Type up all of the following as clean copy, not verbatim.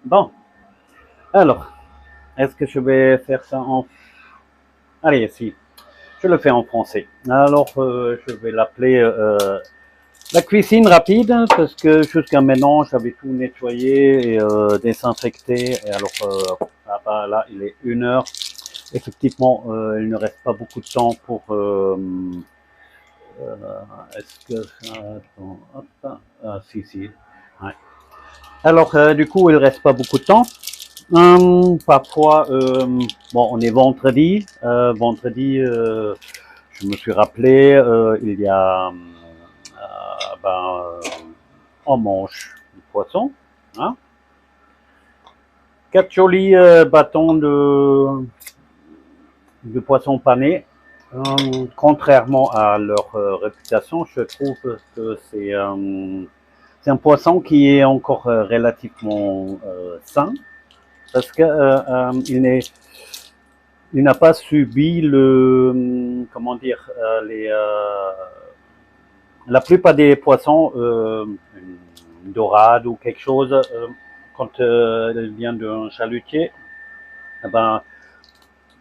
Bon, alors, est-ce que je vais faire ça en... Allez, si, je le fais en français. Alors, je vais l'appeler la cuisine rapide, parce que jusqu'à maintenant, j'avais tout nettoyé et désinfecté. Et alors, là, il est 1 heure. Effectivement, il ne reste pas beaucoup de temps pour... est-ce que... attends, hop, si, si. Ouais. Alors, du coup, il reste pas beaucoup de temps. Parfois, bon, on est vendredi. Vendredi, je me suis rappelé, il y a, on mange du poisson, hein, 4 jolis bâtons de poisson pané. Contrairement à leur réputation, je trouve que c'est un poisson qui est encore relativement sain parce que il n'a pas subi comment dire, la plupart des poissons, une dorade ou quelque chose, quand elle vient d'un chalutier, eh ben,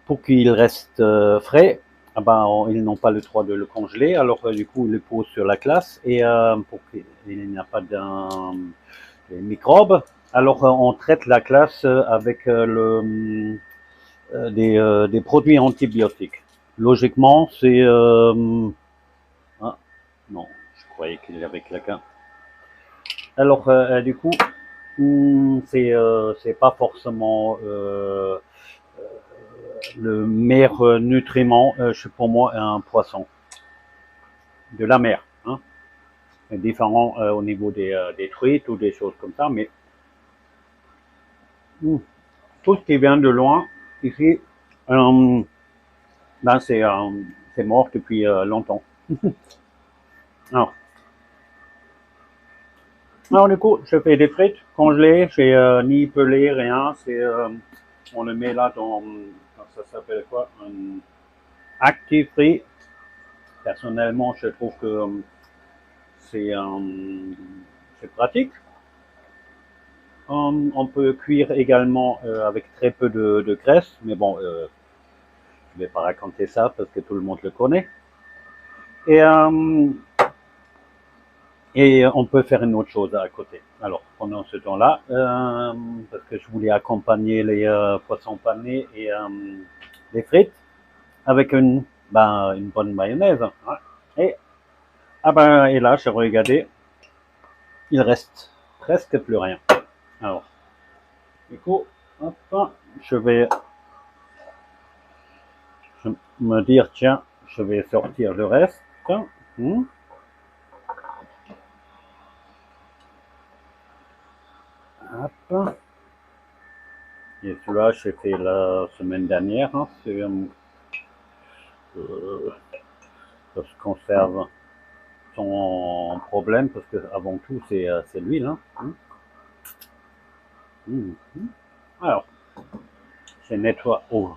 pour qu'il reste frais, eh ben, ils n'ont pas le droit de le congeler. Alors, du coup, ils le posent sur la glace et pour qu'il n'y ait pas de microbes. Alors, on traite la glace avec des produits antibiotiques. Logiquement, c'est... ah, non, je croyais qu'il y avait quelqu'un. Alors, du coup, c'est pas forcément le meilleur nutriment pour moi un poisson de la mer. Hein. C'est différent au niveau des truites ou des choses comme ça, mais tout ce qui vient de loin, ici, euh, ben c'est mort depuis longtemps. Alors, alors, du coup, je fais des frites congelées, j'ai ni pelé, rien, on le met là dans, ça s'appelle quoi, un active free. Personnellement, je trouve que c'est c'est pratique. On peut cuire également avec très peu de graisse, mais bon, je ne vais pas raconter ça parce que tout le monde le connaît. Et, euh, et on peut faire une autre chose à côté. Alors, pendant ce temps-là, parce que je voulais accompagner les poissons panés et les frites avec une bonne mayonnaise. Hein. Et, et là, j'ai regardé, il reste presque plus rien. Alors, du coup, hop, je vais me dire, tiens, je vais sortir le reste. Hmm. Hop. Et celui-là, j'ai fait la semaine dernière. Hein, ça se conserve sans problème parce que avant tout, c'est l'huile. Hein. Alors, je nettoie au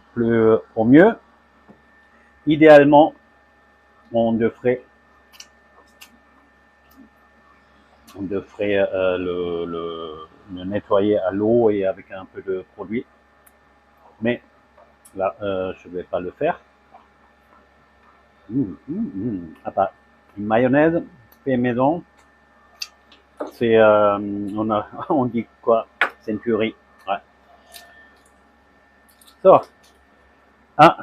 mieux. Idéalement, on devrait, le nettoyer à l'eau et avec un peu de produit. Mais là, je ne vais pas le faire. Ah bah, une mayonnaise fait maison, on dit quoi? C'est une tuerie. Ouais. So, ah,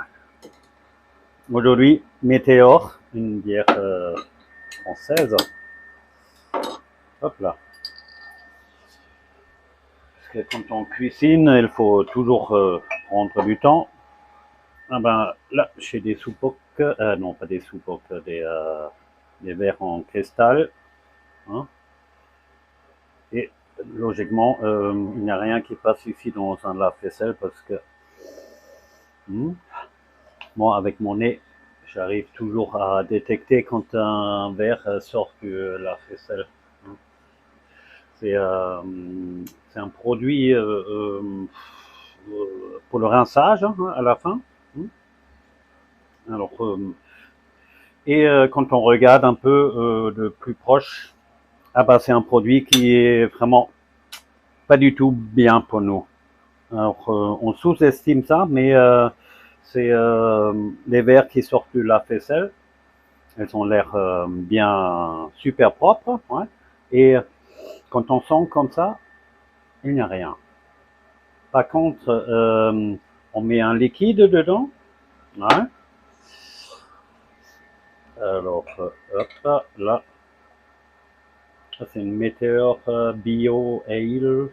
aujourd'hui, Météor, une bière française. Hop là. Parce que quand on cuisine, il faut toujours prendre du temps. Ah ben, là, j'ai des soupocs, non pas des soupocs, des verres en cristal. Hein, et logiquement, il n'y a rien qui passe ici dans un lave-vaisselle parce que moi, avec mon nez, j'arrive toujours à détecter quand un verre sort de lave-vaisselle. C'est euh, c'est un produit pour le rinçage hein, à la fin. Alors, quand on regarde un peu de plus proche, ah bah c'est un produit qui est vraiment pas du tout bien pour nous. Alors, on sous-estime ça, mais c'est les verres qui sortent de la vaisselle. Elles ont l'air bien super propres. Ouais. Et quand on sent comme ça, il n'y a rien. Par contre, on met un liquide dedans. Ouais. Alors, hop, là. Ça, c'est une Météor Bio Ale.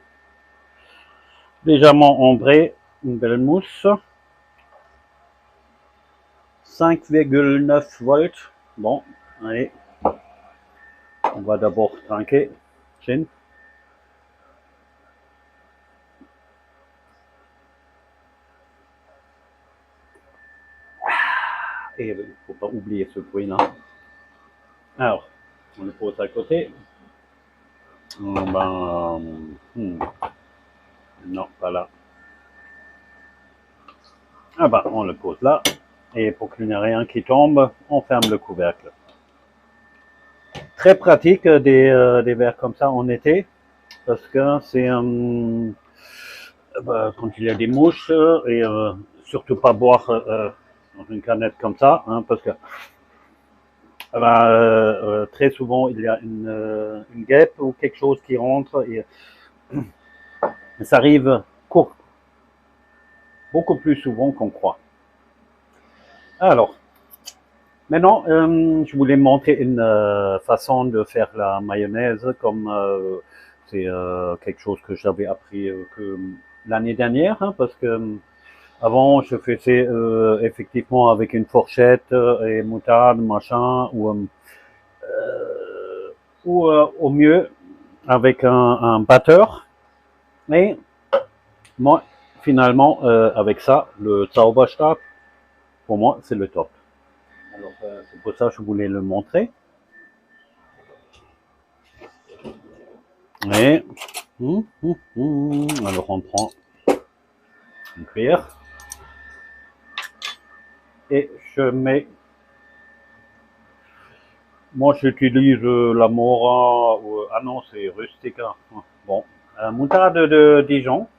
Légèrement ambrée, une belle mousse. 5,9 volts. Bon, allez. On va d'abord trinquer. Chin. Et il ne faut pas oublier ce bruit-là. Alors, on le pose à côté. Non, pas là. Ah ben, on le pose là. Et pour qu'il n'y ait rien qui tombe, on ferme le couvercle. Très pratique des verres comme ça en été. Parce que c'est quand il y a des mouches et surtout pas boire dans une canette comme ça, hein, parce que très souvent il y a une guêpe ou quelque chose qui rentre et ça arrive beaucoup plus souvent qu'on croit. Alors, maintenant, je voulais montrer une façon de faire la mayonnaise comme c'est quelque chose que j'avais appris que l'année dernière, hein, parce que avant, je faisais effectivement avec une fourchette et moutarde, machin, ou au mieux avec un batteur. Mais moi, finalement, avec ça, le Zauberstab, pour moi, c'est le top. Alors, c'est pour ça que je voulais le montrer. Et, alors, on prend une cuillère et je mets. Moi, j'utilise la Mora ou ah non, c'est Rustica. Bon, moutarde de Dijon.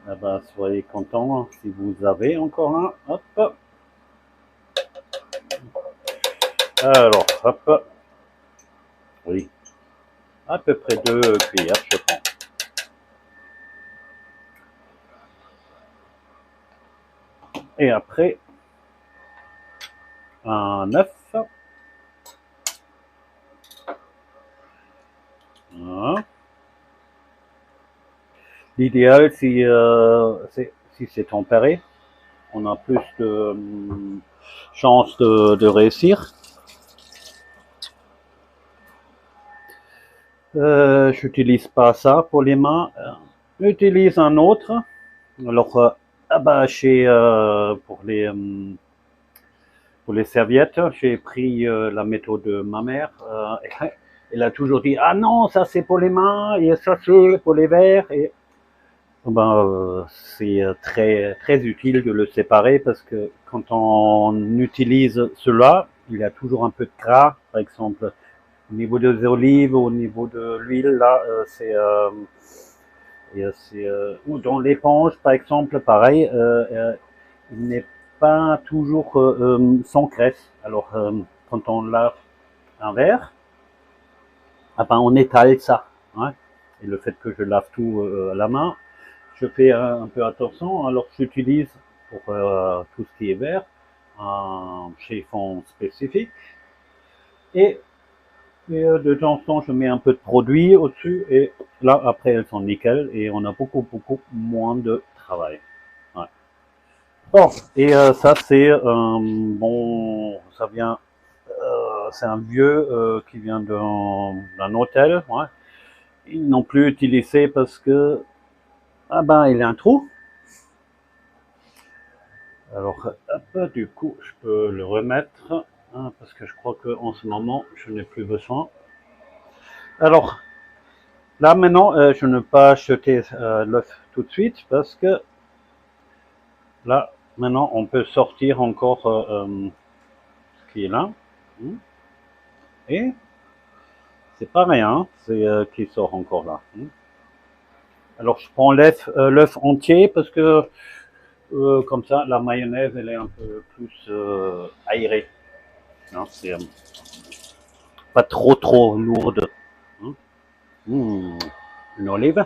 Eh ben, soyez contents si vous avez encore un. Hop. Alors, hop. Oui, à peu près 2 cuillères, je prends. Et après, un œuf. Voilà. L'idéal, si c'est tempéré, on a plus de chances de réussir. J'utilise pas ça pour les mains. J'utilise un autre. Alors, pour les serviettes, j'ai pris la méthode de ma mère. Elle a toujours dit ah non, ça c'est pour les mains et ça c'est pour les verres. Et c'est très utile de le séparer parce que quand on utilise cela, il y a toujours un peu de gras, par exemple au niveau des olives, au niveau de l'huile, là, ou dans l'éponge, par exemple, pareil, il n'est pas toujours sans graisse. Alors, quand on lave un verre, ah ben, on étale ça. Hein. Et le fait que je lave tout à la main, je fais un peu attention. Alors, j'utilise pour tout ce qui est verre un chiffon spécifique. Et de temps en temps, je mets un peu de produit au-dessus et là, après, elles sont nickel et on a beaucoup moins de travail. Ouais. Bon, et ça, c'est ça vient, c'est un vieux qui vient d'un hôtel. Ouais. Ils n'ont plus utilisé parce que, ah ben, il y a un trou. Alors, hop, du coup, je peux le remettre hein, parce que je crois qu'en ce moment, je n'ai plus besoin. Alors, là maintenant, je ne vais pas jeter l'œuf tout de suite parce que là, maintenant, on peut sortir encore ce qui est là. Et c'est pas rien, c'est qui sort encore là. Alors je prends l'œuf entier parce que comme ça la mayonnaise elle est un peu plus aérée. Hein, c'est pas trop lourde. Hein. Une olive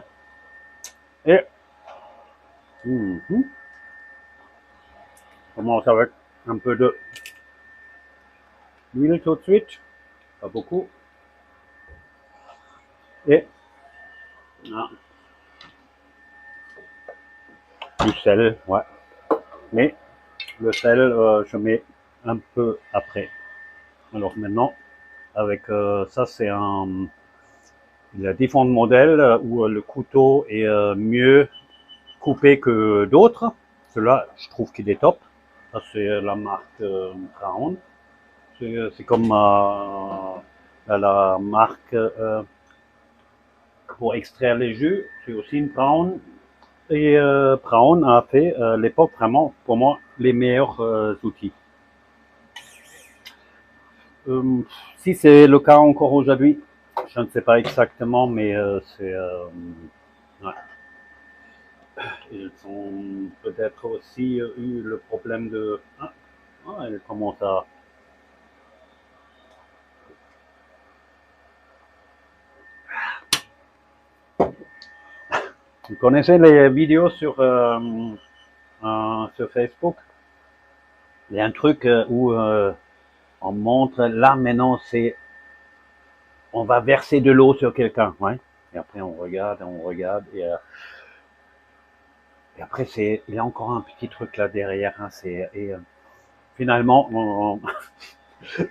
et on commence avec un peu d'huile tout de suite, pas beaucoup. Et ah, du sel, ouais. Mais le sel, je mets un peu après. Alors maintenant, avec ça, c'est un. Il y a différents modèles où le couteau est mieux coupé que d'autres. Celui-là, je trouve qu'il est top. Ça, c'est la marque Braun. C'est comme la marque pour extraire les jus. C'est aussi une Braun. Et Braun a fait à l'époque vraiment, pour moi, les meilleurs outils. Si c'est le cas encore aujourd'hui, je ne sais pas exactement, mais c'est. Ouais. Ils ont peut-être aussi eu le problème de. Elle commence à. Vous connaissez les vidéos sur Facebook? Il y a un truc où on montre là maintenant, c'est. On va verser de l'eau sur quelqu'un, ouais. Et après on regarde, et après il y a encore un petit truc là derrière, hein, finalement,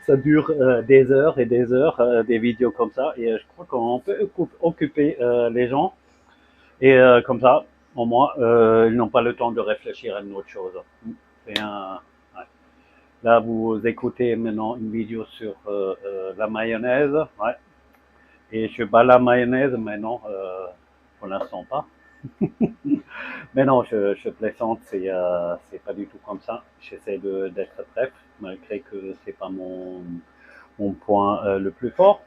ça dure des heures et des heures, des vidéos comme ça, et je crois qu'on peut occuper les gens, et comme ça, au moins, ils n'ont pas le temps de réfléchir à une autre chose. Ouais. Là, vous écoutez maintenant une vidéo sur la mayonnaise, ouais. Et je bats la mayonnaise, mais non, pour l'instant pas. Mais non, je plaisante, c'est pas du tout comme ça. J'essaie d'être bref, malgré que c'est pas mon point le plus fort.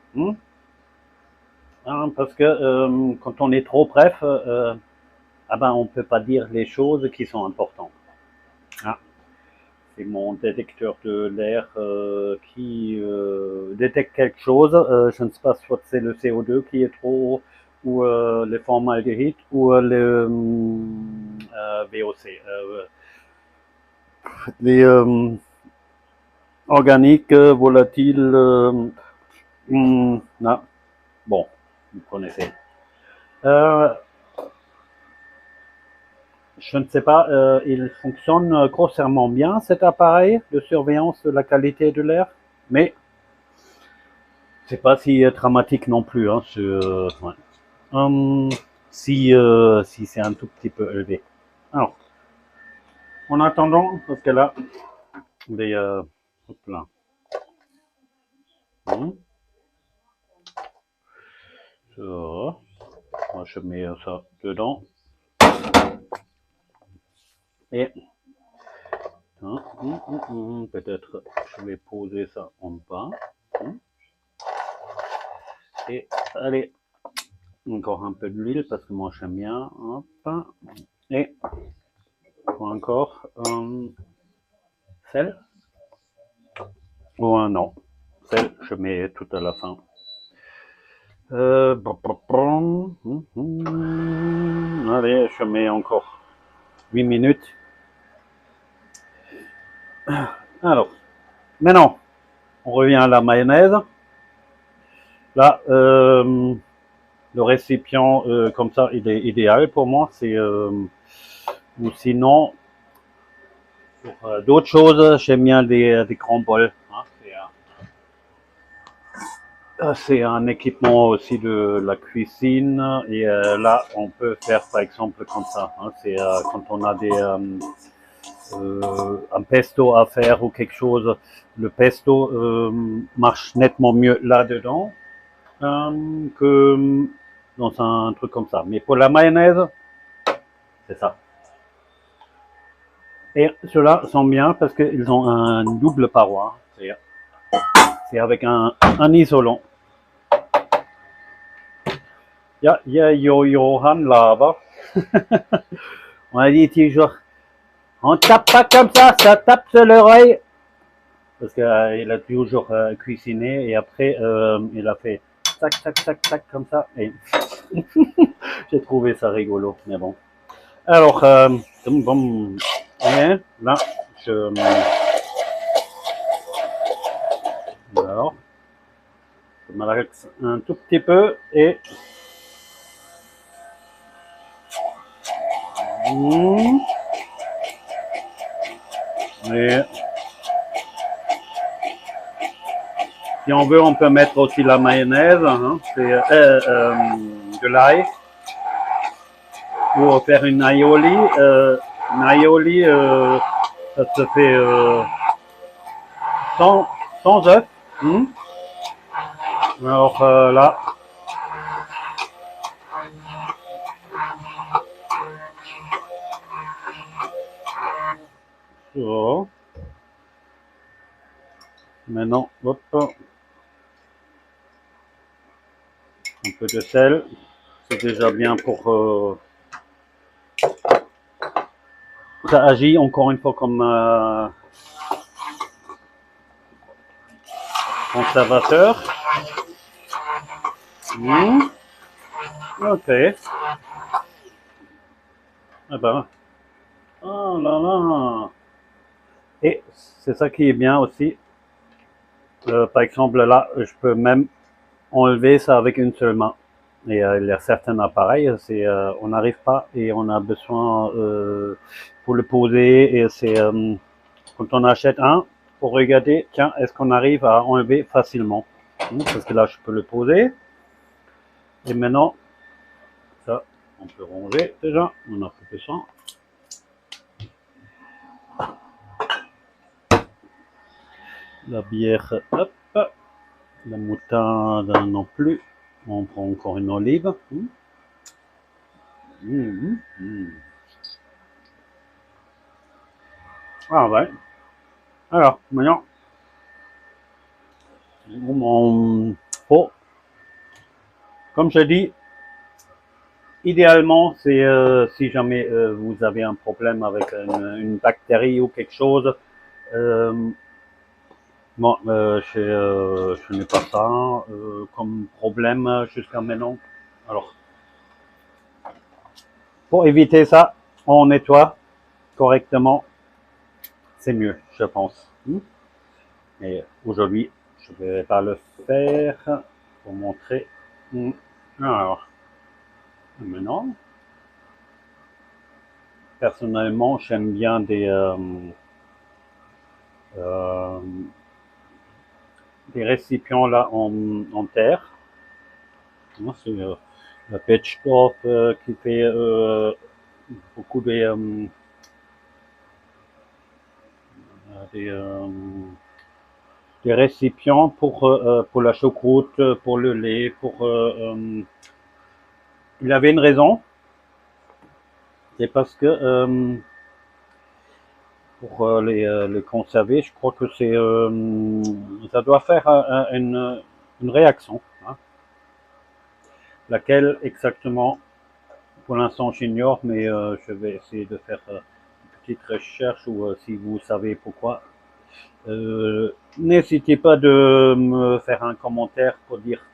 Hein, parce que quand on est trop bref, ah ben, on peut pas dire les choses qui sont importantes. Ah, c'est mon détecteur de l'air qui détecte quelque chose. Je ne sais pas, soit c'est le CO2 qui est trop, ou les formaldéhydes, ou le VOC. Les organiques, volatiles, non. Bon, vous connaissez. Euh, je ne sais pas, il fonctionne grossièrement bien cet appareil de surveillance de la qualité de l'air, mais c'est pas si dramatique non plus. Hein, ouais. Si c'est un tout petit peu élevé. Alors, en attendant, parce que là, les, hop là. So. Moi, je mets ça dedans. Et peut-être je vais poser ça en bas. Et allez, encore un peu d'huile parce que moi j'aime bien. Hop. Et encore sel. Ou non, sel, je mets tout à la fin. Allez, je mets encore 8 minutes. Alors, maintenant, on revient à la mayonnaise. Là, le récipient comme ça, il est idéal pour moi. Ou sinon, pour d'autres choses, j'aime bien des grands bols. Hein. C'est un équipement aussi de la cuisine. Et là, on peut faire par exemple comme ça. Hein. C'est quand on a un pesto à faire ou quelque chose. Le pesto marche nettement mieux là-dedans que dans un truc comme ça. Mais pour la mayonnaise, c'est ça. Et ceux-là sont bien parce qu'ils ont un double paroi. C'est avec un isolant. il y a Johan là-bas. On a dit toujours, on tape pas comme ça tape sur l'oreille. Parce qu'il a toujours cuisiné et après il a fait tac, tac, tac, tac comme ça. Et j'ai trouvé ça rigolo, mais bon. Alors, bon, et là, je, alors, je malaxe un tout petit peu et et si on veut, on peut mettre aussi la mayonnaise, hein, de l'ail, ou faire une aioli. Une aioli, ça se fait sans, sans œuf. Hmm. Alors là, so. Maintenant, hop, un peu de sel, c'est déjà bien pour ça agit encore une fois comme conservateur. Mmh. Ok. Ah ben, oh là là. Et c'est ça qui est bien aussi. Par exemple, là, je peux même enlever ça avec une seule main. Et il y a certains appareils, on n'arrive pas et on a besoin pour le poser. Et c'est quand on achète un, pour regarder, tiens, est-ce qu'on arrive à enlever facilement. Parce que là, je peux le poser. Et maintenant, ça, on peut ranger déjà. On a fait ça. La bière, hop. La moutarde non plus. On prend encore une olive. Ah ouais. Alors, maintenant, oh, comme je dis, idéalement, c'est si jamais vous avez un problème avec une bactérie ou quelque chose. Euh, bon, je n'ai pas ça comme problème jusqu'à maintenant. Alors, pour éviter ça, on nettoie correctement. C'est mieux, je pense. Et aujourd'hui, je ne vais pas le faire pour montrer. Alors, maintenant, personnellement, j'aime bien euh, des récipients là en terre. C'est la Petschdorf qui fait beaucoup des, euh, des récipients pour la choucroute, pour le lait, il avait une raison, c'est parce que pour les conserver, je crois que ça doit faire une réaction. Hein. Laquelle exactement, pour l'instant j'ignore, mais je vais essayer de faire une petite recherche ou si vous savez pourquoi. N'hésitez pas de me faire un commentaire pour dire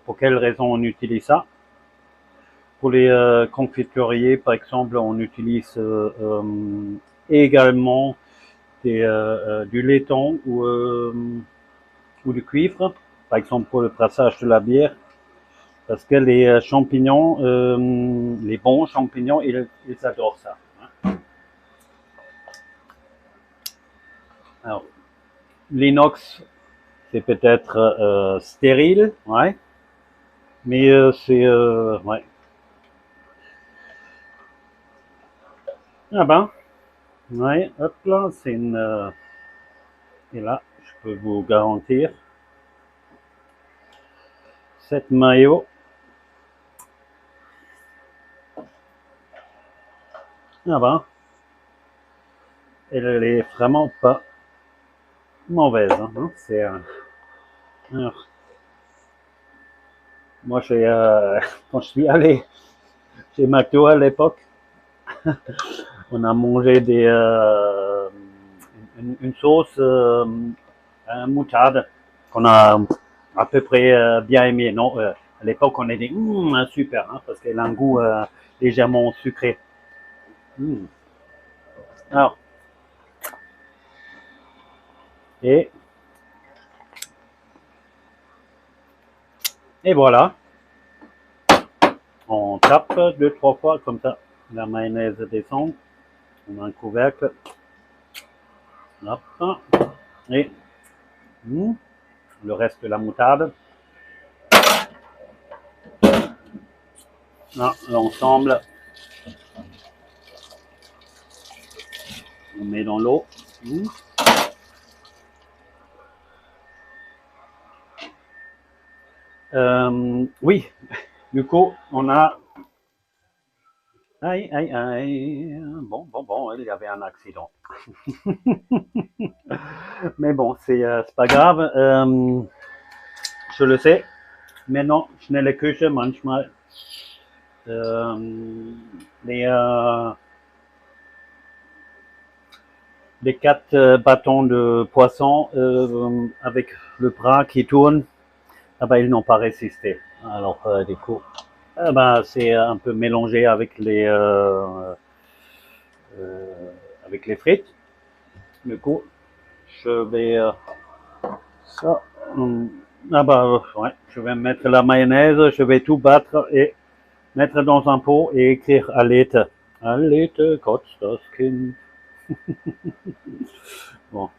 pour quelle raison on utilise ça. Pour les confituriers, par exemple, on utilise également du laiton ou du cuivre, par exemple pour le brassage de la bière, parce que les champignons, les bons champignons, ils adorent ça. Hein. Alors, l'inox, c'est peut-être stérile, ouais, mais ouais. Ah ben, ouais, hop là, c'est une, et là, je peux vous garantir, cette maillot, ah ben, elle est vraiment pas mauvaise. Hein. C'est alors, Moi, quand je suis allé chez McDo à l'époque, on a mangé une sauce moutarde qu'on a à peu près bien aimé. Non, à l'époque, on a dit super, hein, parce qu'elle a un goût légèrement sucré. Mm. Alors, et, et voilà, on tape deux, trois fois comme ça. La mayonnaise descend, on a un couvercle. Hop, et le reste de la moutarde. L'ensemble, on met dans l'eau. Oui, du coup, on a. Aïe, aïe, aïe. Bon, il y avait un accident. Mais bon, c'est pas grave. Je le sais. Maintenant, schnelle Küche, manchmal. Les, euh, les 4 bâtons de poisson avec le bras qui tourne, ah ben, ils n'ont pas résisté. Alors, du coup, ah ben, c'est un peu mélangé avec les frites. Du coup, je vais ça. Ah ben, ouais, je vais mettre la mayonnaise, je vais tout battre et mettre dans un pot et écrire Alete. Alete kotzt das Kind. Bon.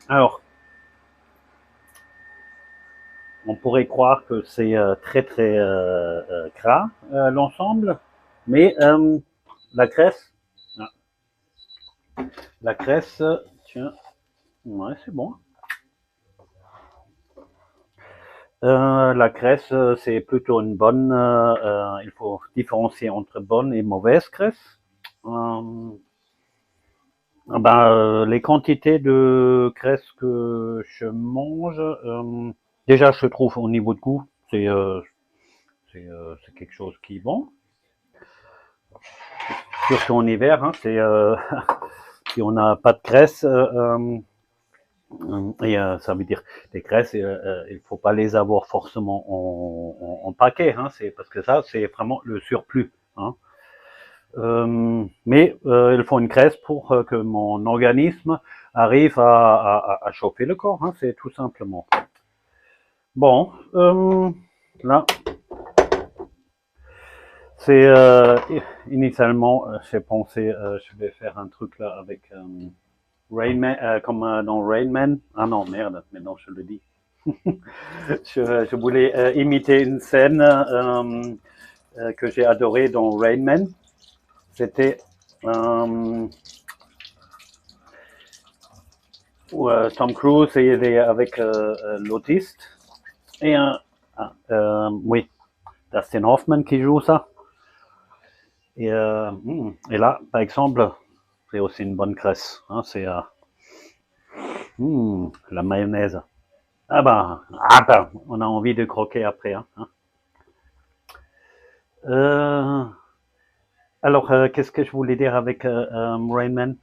Alors, on pourrait croire que c'est très très gras l'ensemble, mais la graisse, ah, la graisse, tiens, ouais, c'est bon. La graisse, c'est plutôt une bonne. Il faut différencier entre bonne et mauvaise graisse. Les quantités de graisse que je mange, déjà, je trouve au niveau de goût, c'est quelque chose qui est bon. Surtout en hiver, hein, si on n'a pas de graisse, et ça veut dire les graisses, il faut pas les avoir forcément en paquet, hein, c'est parce que ça, c'est vraiment le surplus. Hein. Mais il faut une graisse pour que mon organisme arrive à chauffer le corps, hein, c'est tout simplement. Bon, là, c'est initialement, j'ai pensé, je vais faire un truc là avec Rain Man, comme dans Rain Man. Ah non, merde, maintenant je le dis. Je voulais imiter une scène que j'ai adorée dans Rain Man. C'était où Tom Cruise est avec l'autiste et oui, Dustin Hoffman qui joue ça. Et là, par exemple, c'est aussi une bonne graisse. Hein, c'est la mayonnaise. On a envie de croquer après. Hein. Alors, qu'est-ce que je voulais dire avec Rain Man?